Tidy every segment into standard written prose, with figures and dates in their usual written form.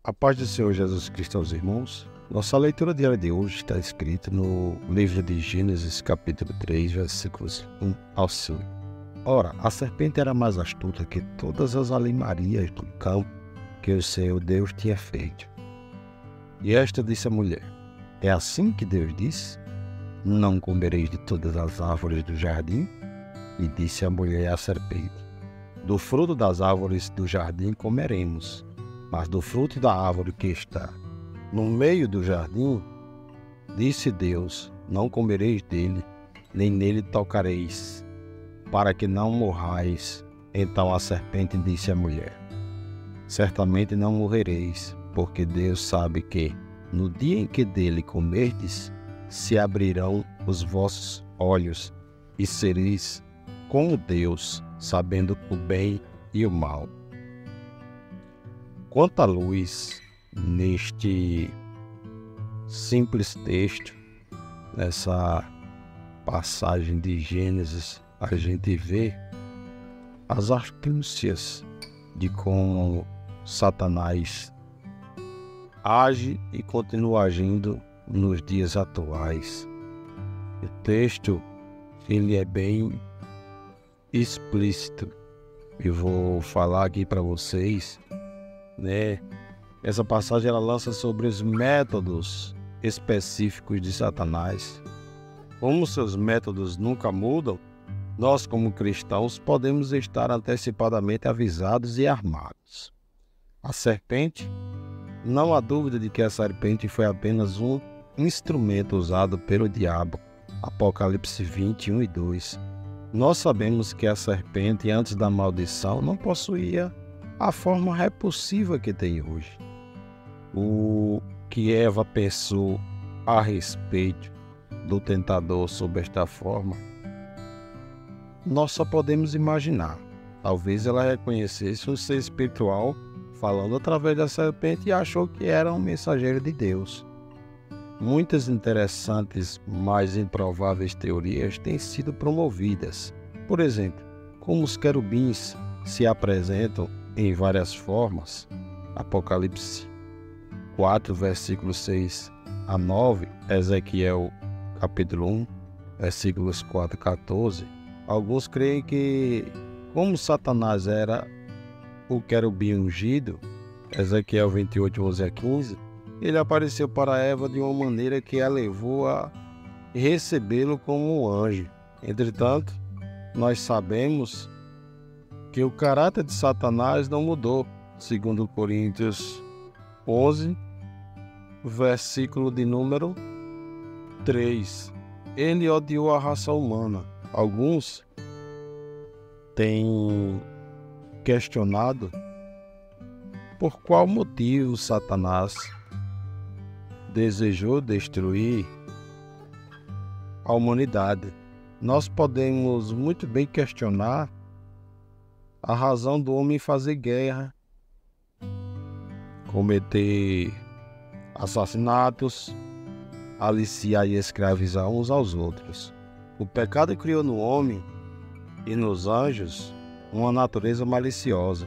A paz do Senhor Jesus Cristo aos irmãos. Nossa leitura diária de hoje está escrita no livro de Gênesis, capítulo 3, versículos 1 ao 5. Ora, a serpente era mais astuta que todas as alimarias do campo que o Senhor Deus tinha feito. E esta disse à mulher: é assim que Deus disse? Não comereis de todas as árvores do jardim? E disse a mulher à serpente: do fruto das árvores do jardim comeremos, mas do fruto da árvore que está no meio do jardim, disse Deus: não comereis dele, nem nele tocareis, para que não morrais. Então a serpente disse à mulher: certamente não morrereis, porque Deus sabe que, no dia em que dele comerdes, se abrirão os vossos olhos, e sereis como Deus, sabendo o bem e o mal. Quanta luz neste simples texto, nessa passagem de Gênesis, a gente vê as astúcias de como Satanás age e continua agindo nos dias atuais. O texto, ele é bem explícito. Eu vou falar aqui para vocês, né? Essa passagem ela lança sobre os métodos específicos de Satanás. Como seus métodos nunca mudam, nós como cristãos podemos estar antecipadamente avisados e armados. A serpente, não há dúvida de que a serpente foi apenas um instrumento usado pelo diabo. Apocalipse 21 e 2. Nós sabemos que a serpente, antes da maldição, não possuía a forma repulsiva que tem hoje. O que Eva pensou a respeito do tentador sob esta forma, nós só podemos imaginar. Talvez ela reconhecesse um ser espiritual falando através da serpente e achou que era um mensageiro de Deus. Muitas interessantes, mas improváveis teorias têm sido promovidas. Por exemplo, como os querubins se apresentam em várias formas. Apocalipse 4, versículos 6 a 9, Ezequiel capítulo 1, versículos 4 a 14. Alguns creem que, como Satanás era o querubim ungido, Ezequiel 28, 11 a 15, ele apareceu para Eva de uma maneira que a levou a recebê-lo como um anjo. Entretanto, nós sabemos que o caráter de Satanás não mudou. Segundo Coríntios 11, versículo de número 3. Ele odiou a raça humana. Alguns têm questionado por qual motivo Satanás desejou destruir a humanidade. Nós podemos muito bem questionar a razão do homem fazer guerra, cometer assassinatos, aliciar e escravizar uns aos outros. O pecado criou no homem e nos anjos uma natureza maliciosa.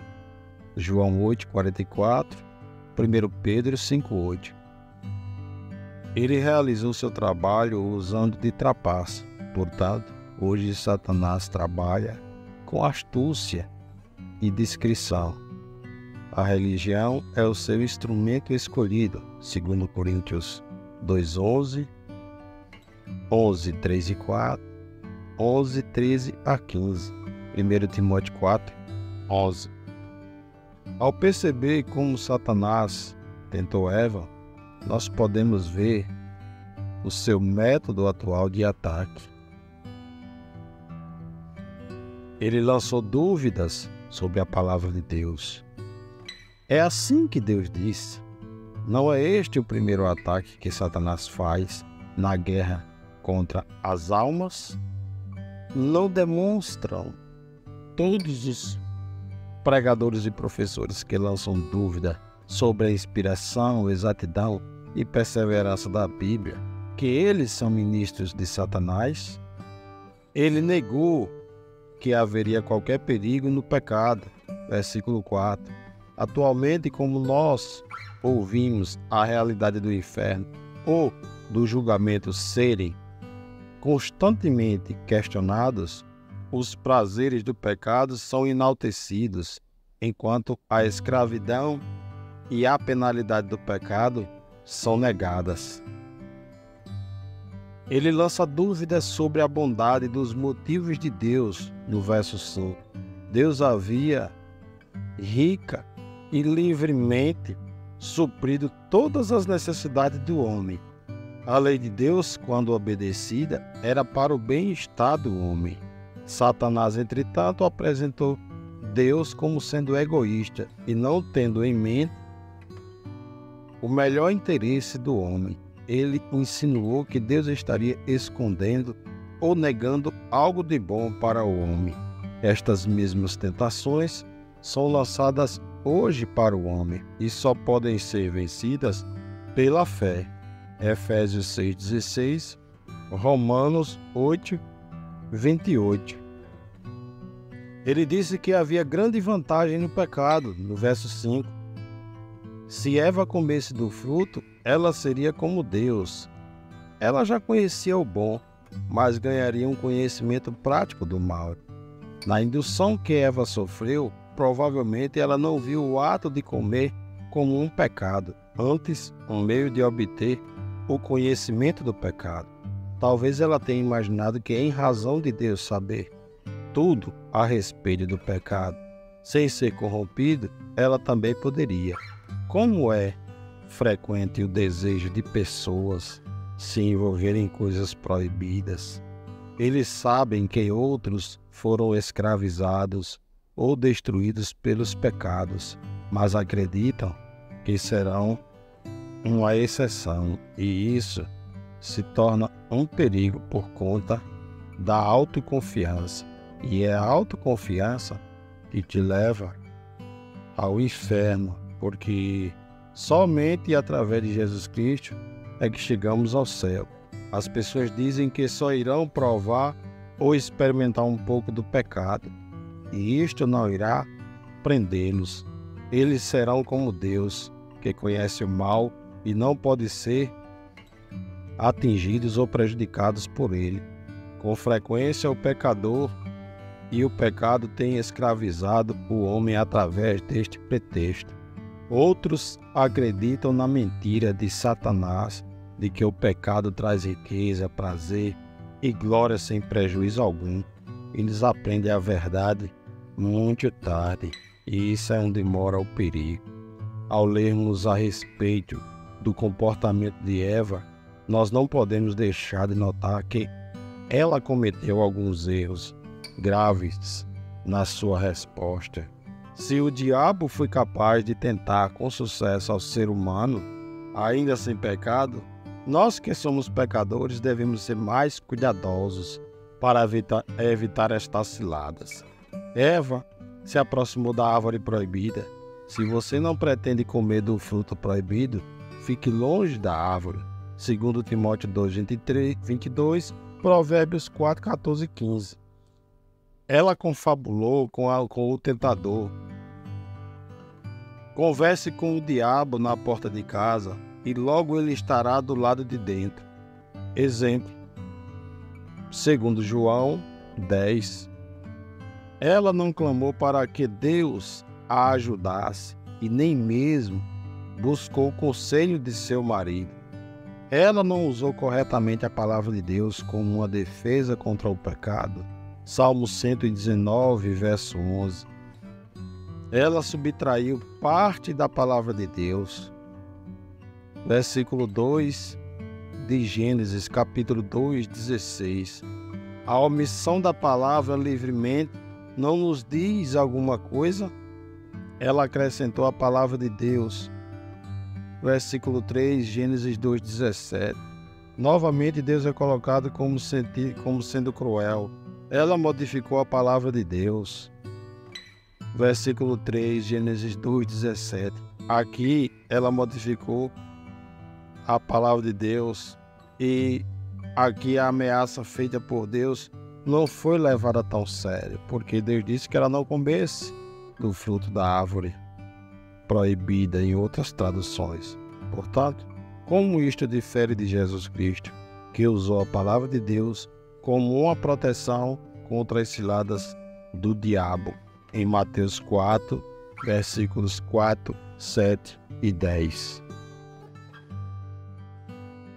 João 8,44, 1 Pedro 5,8. Ele realizou seu trabalho usando de trapaça. Portanto, hoje Satanás trabalha com astúcia e discrição. A religião é o seu instrumento escolhido, segundo Coríntios 2,11, 11, 3 e 4, 11, 13 a 15, 1 Timóteo 4, 11. Ao perceber como Satanás tentou Eva, nós podemos ver o seu método atual de ataque. Ele lançou dúvidas sobre a palavra de Deus. É assim que Deus disse. Não é este o primeiro ataque que Satanás faz na guerra contra as almas? Não demonstram todos os pregadores e professores que lançam dúvida sobre a inspiração, exatidão e perseverança da Bíblia, que eles são ministros de Satanás? Ele negou que haveria qualquer perigo no pecado. Versículo 4. Atualmente, como nós ouvimos a realidade do inferno ou do julgamento serem constantemente questionados, os prazeres do pecado são enaltecidos, enquanto a escravidão e a penalidade do pecado são negadas. Ele lança dúvidas sobre a bondade dos motivos de Deus no verso 5. Deus havia rica e livremente suprido todas as necessidades do homem. A lei de Deus, quando obedecida, era para o bem-estar do homem. Satanás, entretanto, apresentou Deus como sendo egoísta e não tendo em mente o melhor interesse do homem. Ele insinuou que Deus estaria escondendo ou negando algo de bom para o homem. Estas mesmas tentações são lançadas hoje para o homem e só podem ser vencidas pela fé. Efésios 6,16, Romanos 8:28. Ele disse que havia grande vantagem no pecado, no verso 5. Se Eva comesse do fruto, ela seria como Deus. Ela já conhecia o bom, mas ganharia um conhecimento prático do mal. Na indução que Eva sofreu, provavelmente ela não viu o ato de comer como um pecado, antes um meio de obter o conhecimento do pecado. Talvez ela tenha imaginado que, em razão de Deus saber tudo a respeito do pecado, sem ser corrompido, ela também poderia. Como é frequente o desejo de pessoas se envolverem em coisas proibidas. Eles sabem que outros foram escravizados ou destruídos pelos pecados, mas acreditam que serão uma exceção, e isso se torna um perigo por conta da autoconfiança. E é a autoconfiança que te leva ao inferno, porque somente através de Jesus Cristo é que chegamos ao céu. As pessoas dizem que só irão provar ou experimentar um pouco do pecado, e isto não irá prendê-los. Eles serão como Deus, que conhece o mal e não pode ser atingidos ou prejudicados por ele. Com frequência, o pecador e o pecado têm escravizado o homem através deste pretexto. Outros acreditam na mentira de Satanás de que o pecado traz riqueza, prazer e glória sem prejuízo algum. Eles aprendem a verdade muito tarde, e isso é onde mora o perigo. Ao lermos a respeito do comportamento de Eva, nós não podemos deixar de notar que ela cometeu alguns erros graves na sua resposta. Se o diabo foi capaz de tentar com sucesso ao ser humano, ainda sem pecado, nós que somos pecadores devemos ser mais cuidadosos para evitar estas ciladas. Eva se aproximou da árvore proibida. Se você não pretende comer do fruto proibido, fique longe da árvore. 2 Timóteo 2:22, Provérbios 4:14 e 15. Ela confabulou com o tentador. Converse com o diabo na porta de casa e logo ele estará do lado de dentro. Exemplo, 2 João 10. Ela não clamou para que Deus a ajudasse e nem mesmo buscou o conselho de seu marido. Ela não usou corretamente a palavra de Deus como uma defesa contra o pecado. Salmo 119, verso 11. Ela subtraiu parte da palavra de Deus. Versículo 2 de Gênesis, capítulo 2, 16. A omissão da palavra livremente não nos diz alguma coisa? Ela acrescentou a palavra de Deus. Versículo 3, Gênesis 2, 17. Novamente Deus é colocado como sendo cruel. Ela modificou a palavra de Deus. Versículo 3, Gênesis 2, 17. Aqui ela modificou a palavra de Deus, e aqui a ameaça feita por Deus não foi levada tão sério, porque Deus disse que ela não comesse do fruto da árvore. proibida em outras traduções. Portanto, como isto difere de Jesus Cristo, que usou a palavra de Deus como uma proteção contra as ciladas do diabo, em Mateus 4, versículos 4, 7 e 10.